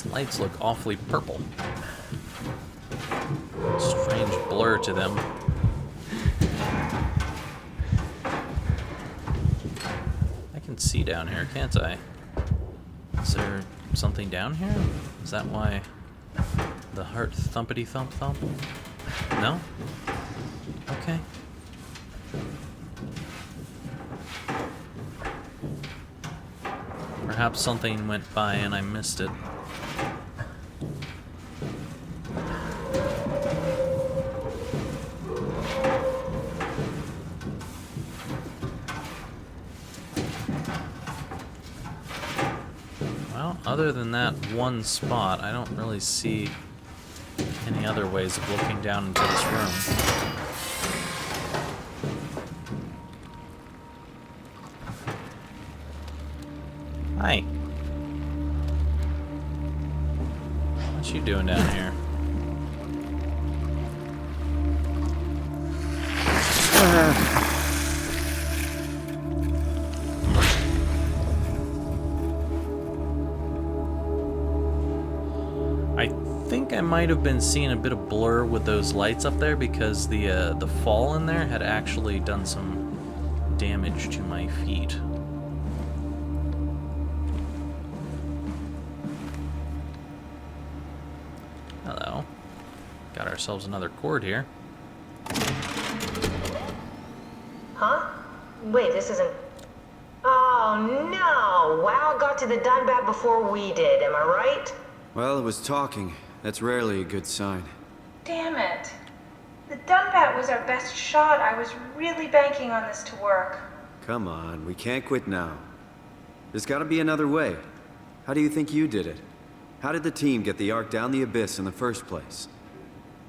These lights look awfully purple. Strange blur to them. I can see down here, can't I? Is there something down here? Is that why the heart thumpity thump thump? No? Okay. Perhaps something went by and I missed it. Well, other than that one spot, I don't really see any other ways of looking down into this room. Hi. What you doing down here? I think I might have been seeing a bit of blur with those lights up there because the fall in there had actually done some damage to my feet. Hello. Got ourselves another cord here. Huh? Wait, this isn't... Oh, no! WoW got to the Dunbat before we did, am I right? Well, it was talking. That's rarely a good sign. Damn it. The Dunbat was our best shot. I was really banking on this to work. Come on, we can't quit now. There's gotta be another way. How do you think you did it? How did the team get the Ark down the Abyss in the first place?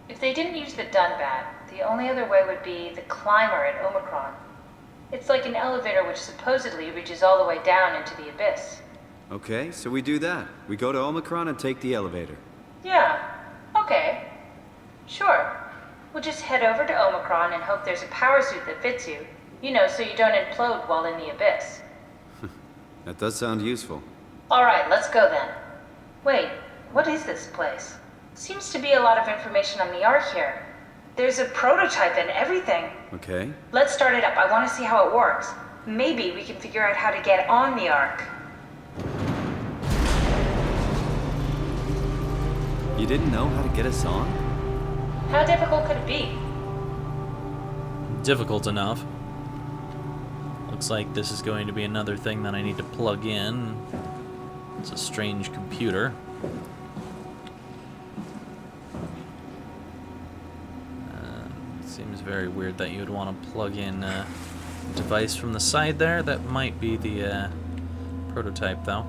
If they didn't use the Dunbat, the only other way would be the climber at Omicron. It's like an elevator which supposedly reaches all the way down into the Abyss. Okay, so we do that. We go to Omicron and take the elevator. Yeah, okay. Sure. We'll just head over to Omicron and hope there's a power suit that fits you. You know, so you don't implode while in the Abyss. That does sound useful. Alright, let's go then. Wait, what is this place? Seems to be a lot of information on the Ark here. There's a prototype and everything. Okay. Let's start it up. I want to see how it works. Maybe we can figure out how to get on the Ark. You didn't know how to get us on? How difficult could it be? Difficult enough. Looks like this is going to be another thing that I need to plug in. It's a strange computer. Seems very weird that you would want to plug in a device from the side there. That might be the prototype, though.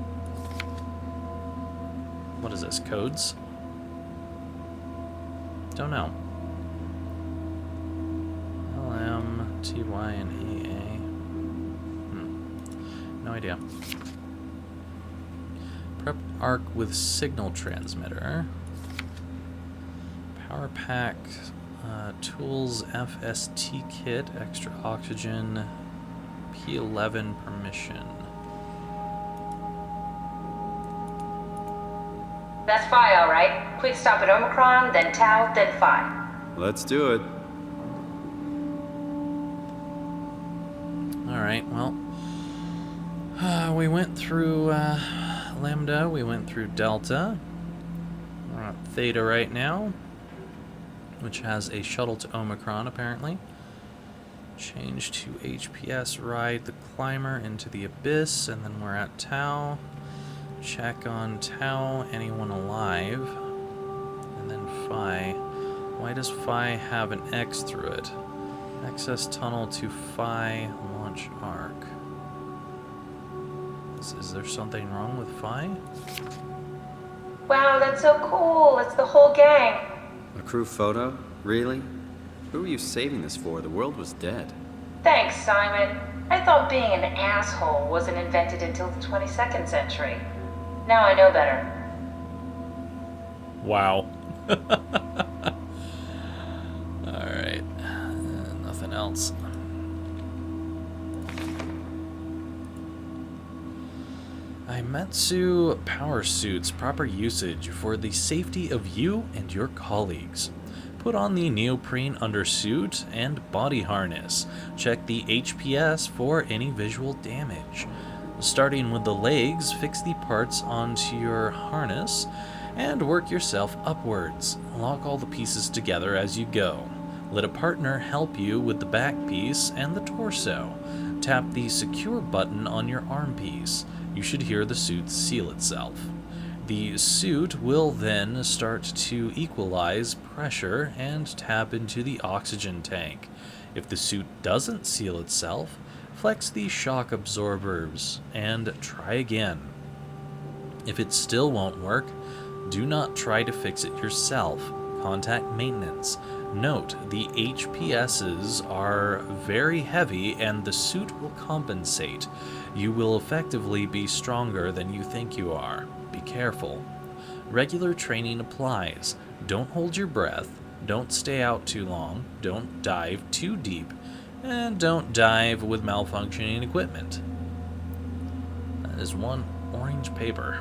What is this? Codes? Don't know. LM, TY, and EA. No idea. Prep Arc with signal transmitter. Power pack. Tools, FST kit, extra oxygen, P11 permission. That's Phi, all right. Quick stop at Omicron, then Tau, then Phi. Let's do it. Alright, well, we went through Lambda, we went through Delta. We're at Theta right now, which has a shuttle to Omicron, apparently. Change to HPS, ride the climber into the Abyss, and then we're at Tau. Check on Tau, anyone alive? And then Phi. Why does Phi have an X through it? Access tunnel to Phi, launch Arc. Is there something wrong with Phi? Wow, that's so cool. It's the whole gang. A crew photo? Really? Who are you saving this for? The world was dead. Thanks, Simon. I thought being an asshole wasn't invented until the 22nd century. Now I know better. Wow. Alright. Nothing else. Aimetsu power suits proper usage for the safety of you and your colleagues. Put on the neoprene undersuit and body harness. Check the HPS for any visual damage. Starting with the legs, fix the parts onto your harness and work yourself upwards. Lock all the pieces together as you go. Let a partner help you with the back piece and the torso. Tap the secure button on your arm piece. You should hear the suit seal itself. The suit will then start to equalize pressure and tap into the oxygen tank. If the suit doesn't seal itself, flex the shock absorbers and try again. If it still won't work, do not try to fix it yourself. Contact maintenance. Note, the HPSs are very heavy and the suit will compensate. You will effectively be stronger than you think you are. Be careful. Regular training applies. Don't hold your breath. Don't stay out too long. Don't dive too deep. And don't dive with malfunctioning equipment. That is one orange paper.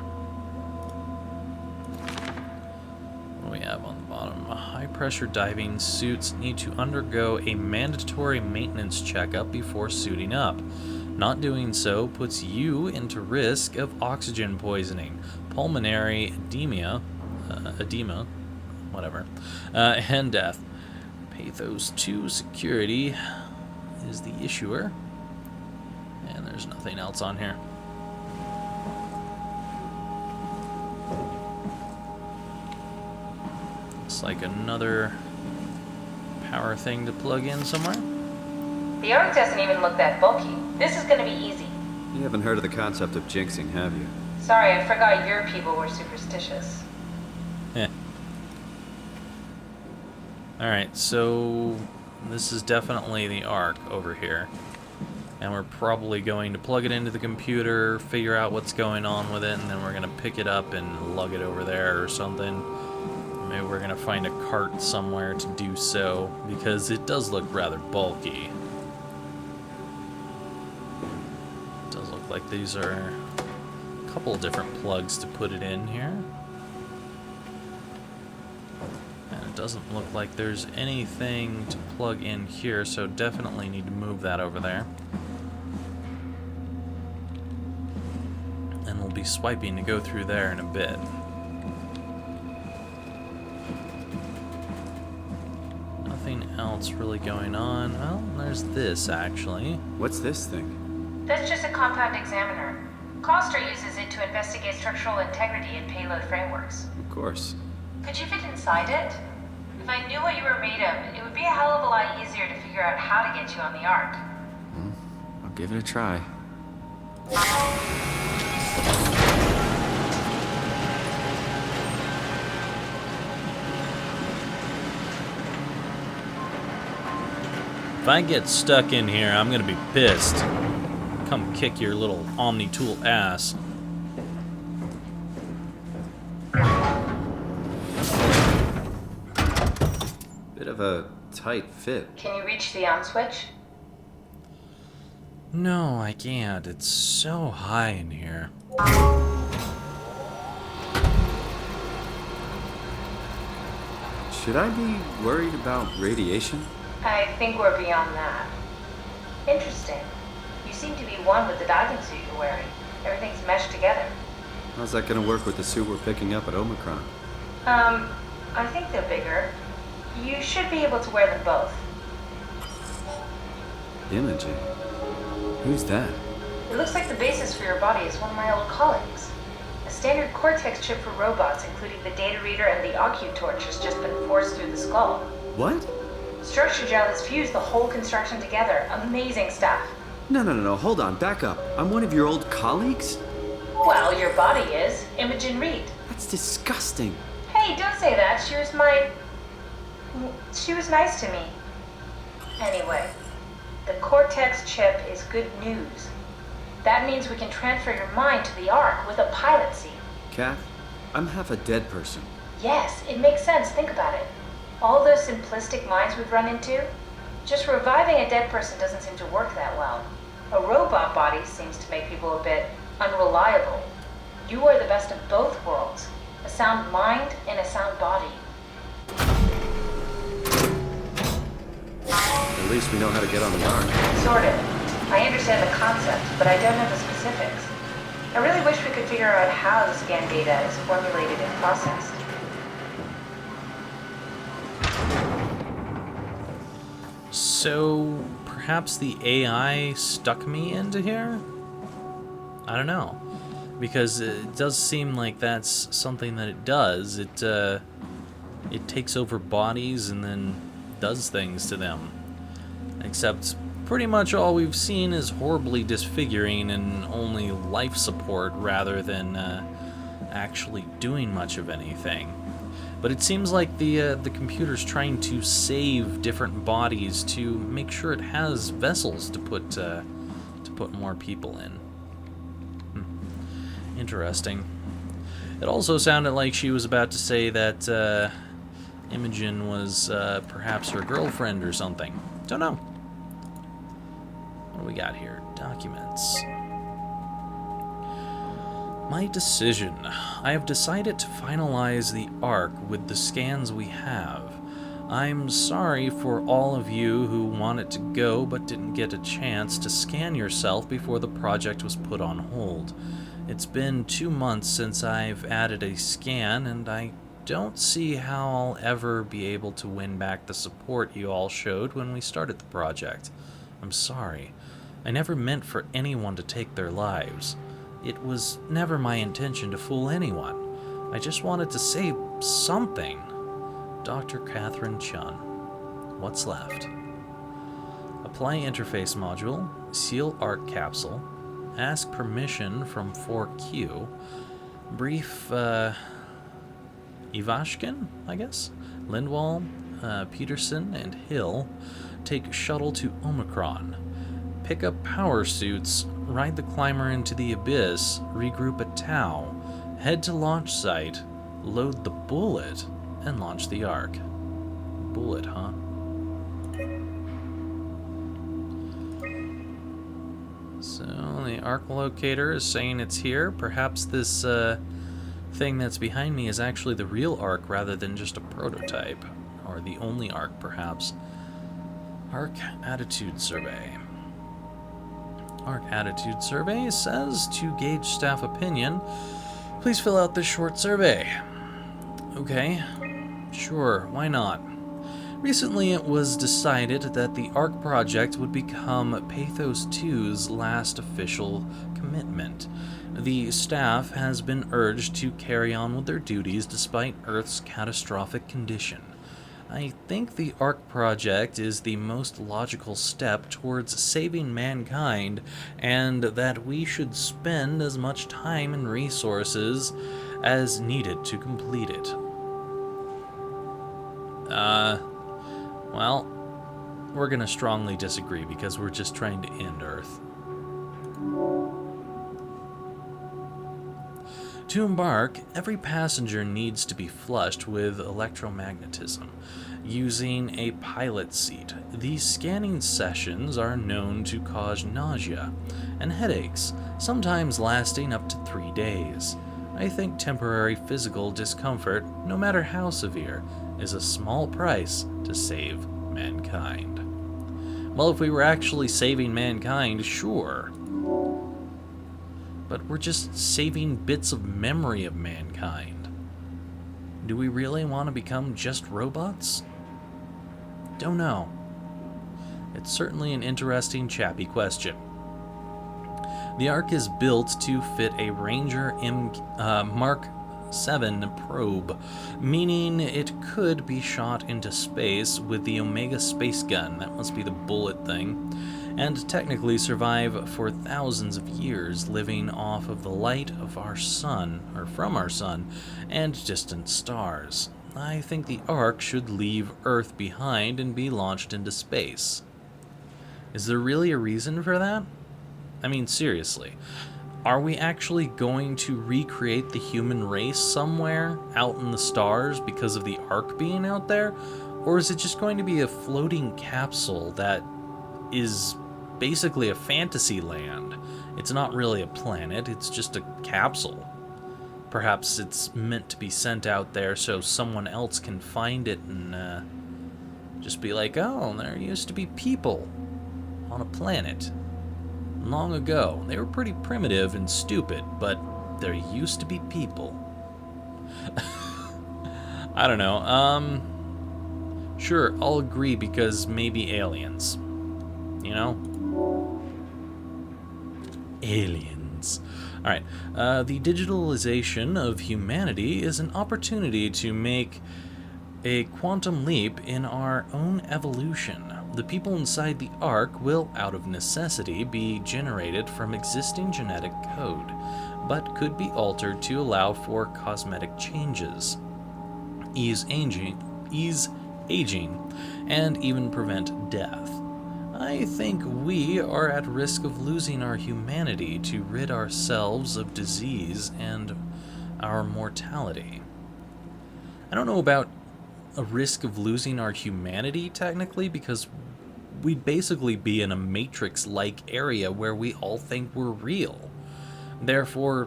What do we have on the bottom? High-pressure diving suits need to undergo a mandatory maintenance checkup before suiting up. Not doing so puts you into risk of oxygen poisoning, pulmonary edema, and death. Pathos 2 Security is the issuer, and there's nothing else on here. Looks like another power thing to plug in somewhere. The Ark doesn't even look that bulky. This is gonna be easy. You haven't heard of the concept of jinxing, have you? Sorry, I forgot your people were superstitious. Heh. Alright, so this is definitely the Ark over here. And we're probably going to plug it into the computer, figure out what's going on with it, and then we're going to pick it up and lug it over there or something. Maybe we're going to find a cart somewhere to do so, because it does look rather bulky. It does look like these are a couple different plugs to put it in here. And it doesn't look like there's anything to plug in here, so definitely need to move that over there. And we'll be swiping to go through there in a bit. Nothing else really going on. Well, there's this actually. What's this thing? That's just a compound examiner. Coster uses it to investigate structural integrity in payload frameworks. Of course. Could you fit inside it? If I knew what you were made of, it would be a hell of a lot easier to figure out how to get you on the Ark. I'll give it a try. If I get stuck in here, I'm gonna be pissed. Come kick your little Omni-tool ass. Bit of a tight fit. Can you reach the on switch? No, I can't. It's so high in here. Should I be worried about radiation? I think we're beyond that. Interesting. You seem to be one with the diving suit you're wearing. Everything's meshed together. How's that gonna work with the suit we're picking up at Omicron? I think they're bigger. You should be able to wear them both. Imaging? Who's that? It looks like the basis for your body is one of my old colleagues. A standard Cortex chip for robots, including the data reader and the OCU torch, has just been forced through the skull. What? Structure gel has fused the whole construction together. Amazing stuff. No, hold on, back up. I'm one of your old colleagues? Well, your body is. Imogen Reed. That's disgusting. Hey, don't say that. She was nice to me. Anyway, the Cortex chip is good news. That means we can transfer your mind to the Ark with a pilot seat. Kath, I'm half a dead person. Yes, it makes sense. Think about it. All those simplistic minds we've run into, just reviving a dead person doesn't seem to work that well. A robot body seems to make people a bit unreliable. You are the best of both worlds. A sound mind and a sound body. At least we know how to get on the Ark. Sort of. I understand the concept, but I don't know the specifics. I really wish we could figure out how the scan data is formulated and processed. So, perhaps the AI stuck me into here? I don't know. Because it does seem like that's something that it does. It takes over bodies and then does things to them. Except pretty much all we've seen is horribly disfiguring and only life support rather than actually doing much of anything. But it seems like the computer's trying to save different bodies to make sure it has vessels to put more people in. Interesting. It also sounded like she was about to say that Imogen was perhaps her girlfriend or something. Don't know. What do we got here? Documents. My decision. I have decided to finalize the Ark with the scans we have. I'm sorry for all of you who wanted to go but didn't get a chance to scan yourself before the project was put on hold. It's been 2 months since I've added a scan, and I don't see how I'll ever be able to win back the support you all showed when we started the project. I'm sorry. I never meant for anyone to take their lives. It was never my intention to fool anyone. I just wanted to save something. Dr. Catherine Chun. What's left? Apply interface module, seal Ark capsule, ask permission from 4Q, brief Ivashkin, I guess, Lindwall, Peterson, and Hill take shuttle to Omicron, pick up power suits, ride the climber into the abyss, regroup at Tau, head to launch site, load the bullet, and launch the Ark. Bullet, huh? So the Ark locator is saying it's here. Perhaps this thing that's behind me is actually the real Ark rather than just a prototype. Or the only Ark, perhaps. Ark Attitude Survey. Ark Attitude Survey says to gauge staff opinion, please fill out this short survey. Okay, sure, why not? Recently it was decided that the Ark project would become Pathos 2's last official commitment. The staff has been urged to carry on with their duties despite Earth's catastrophic condition. I think the Ark project is the most logical step towards saving mankind, and that we should spend as much time and resources as needed to complete it. Well, we're gonna strongly disagree because we're just trying to end Earth. To embark, every passenger needs to be flushed with electromagnetism using a pilot seat. These scanning sessions are known to cause nausea and headaches, sometimes lasting up to 3 days. I think temporary physical discomfort, no matter how severe, is a small price to save mankind. Well, if we were actually saving mankind, sure. But we're just saving bits of memory of mankind. Do we really want to become just robots? Don't know. It's certainly an interesting, chappy question. The Ark is built to fit a Ranger Mark 7 probe, meaning it could be shot into space with the Omega space gun, that must be the bullet thing, and technically survive for thousands of years, living off of the light of our sun, or from our sun, and distant stars. I think the Ark should leave Earth behind and be launched into space. Is there really a reason for that? I mean, seriously. Are we actually going to recreate the human race somewhere out in the stars because of the Ark being out there? Or is it just going to be a floating capsule that is basically a fantasy land? It's not really a planet, it's just a capsule. Perhaps it's meant to be sent out there so someone else can find it and just be like, oh, there used to be people on a planet long ago. They were pretty primitive and stupid, but there used to be people. I don't know. Sure, I'll agree because maybe aliens. You know? Aliens. Alright, the digitalization of humanity is an opportunity to make a quantum leap in our own evolution. The people inside the Ark will, out of necessity, be generated from existing genetic code, but could be altered to allow for cosmetic changes, ease aging, and even prevent death. I think we are at risk of losing our humanity to rid ourselves of disease and our mortality. I don't know about a risk of losing our humanity, technically, because we'd basically be in a Matrix-like area where we all think we're real. Therefore,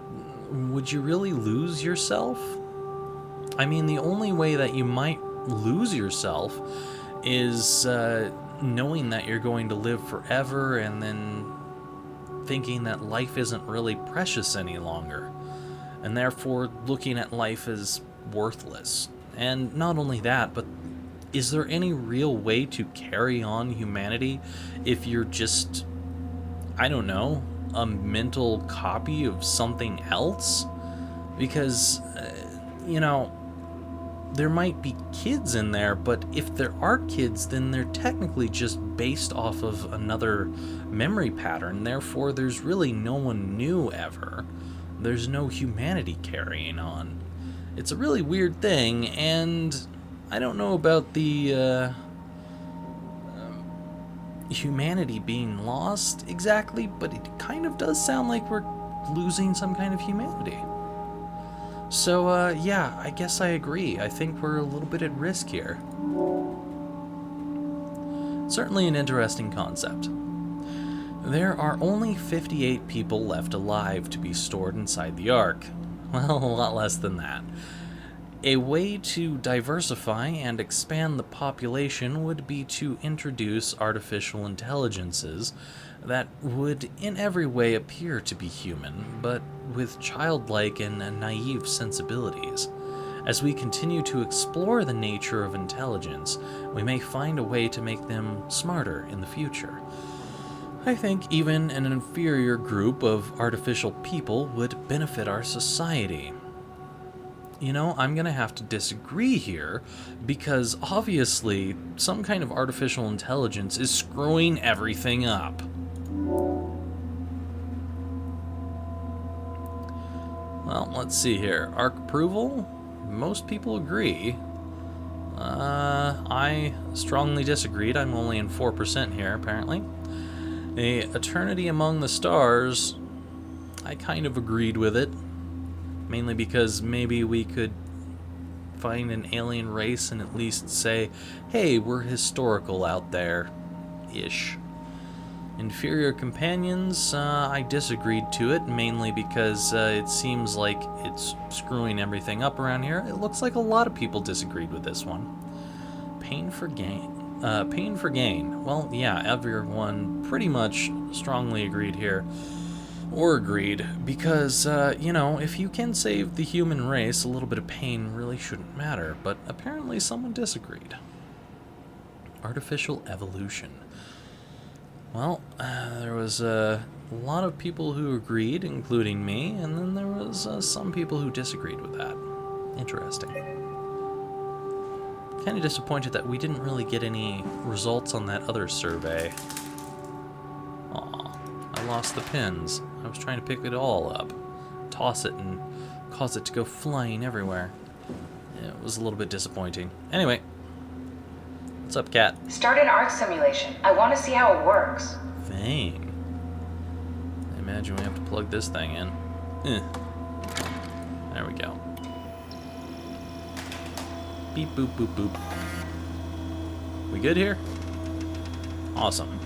would you really lose yourself? I mean, the only way that you might lose yourself is knowing that you're going to live forever and then thinking that life isn't really precious any longer, and therefore looking at life as worthless. And not only that, but is there any real way to carry on humanity if you're just, I don't know, a mental copy of something else? Because, you know, there might be kids in there, but if there are kids, then they're technically just based off of another memory pattern. Therefore, there's really no one new ever. There's no humanity carrying on. It's a really weird thing, and I don't know about the humanity being lost exactly, but it kind of does sound like we're losing some kind of humanity. So, yeah, I guess I agree. I think we're a little bit at risk here. Certainly an interesting concept. There are only 58 people left alive to be stored inside the Ark. Well, a lot less than that. A way to diversify and expand the population would be to introduce artificial intelligences that would in every way appear to be human, but with childlike and naive sensibilities. As we continue to explore the nature of intelligence, we may find a way to make them smarter in the future. I think even an inferior group of artificial people would benefit our society. You know, I'm going to have to disagree here, because obviously some kind of artificial intelligence is screwing everything up. Well, let's see here. Ark approval? Most people agree. I strongly disagreed. I'm only in 4% here, apparently. The Eternity Among the Stars, I kind of agreed with it. Mainly because maybe we could find an alien race and at least say, hey, we're historical out there-ish. Inferior companions, I disagreed to it, mainly because it seems like it's screwing everything up around here. It looks like a lot of people disagreed with this one. Pain for gain. Pain for gain. Well, yeah, everyone pretty much strongly agreed here. Or agreed, because, you know, if you can save the human race, a little bit of pain really shouldn't matter, but apparently someone disagreed. Artificial evolution. Well, there was a lot of people who agreed, including me, and then there was some people who disagreed with that. Interesting. Kind of disappointed that we didn't really get any results on that other survey. Aw, I lost the pins. I was trying to pick it all up, toss it, and cause it to go flying everywhere. Yeah, it was a little bit disappointing. Anyway, what's up, Cat? Start an Ark simulation. I want to see how it works. Thing. I imagine we have to plug this thing in. There we go. Beep, boop, boop, boop. We good here? Awesome.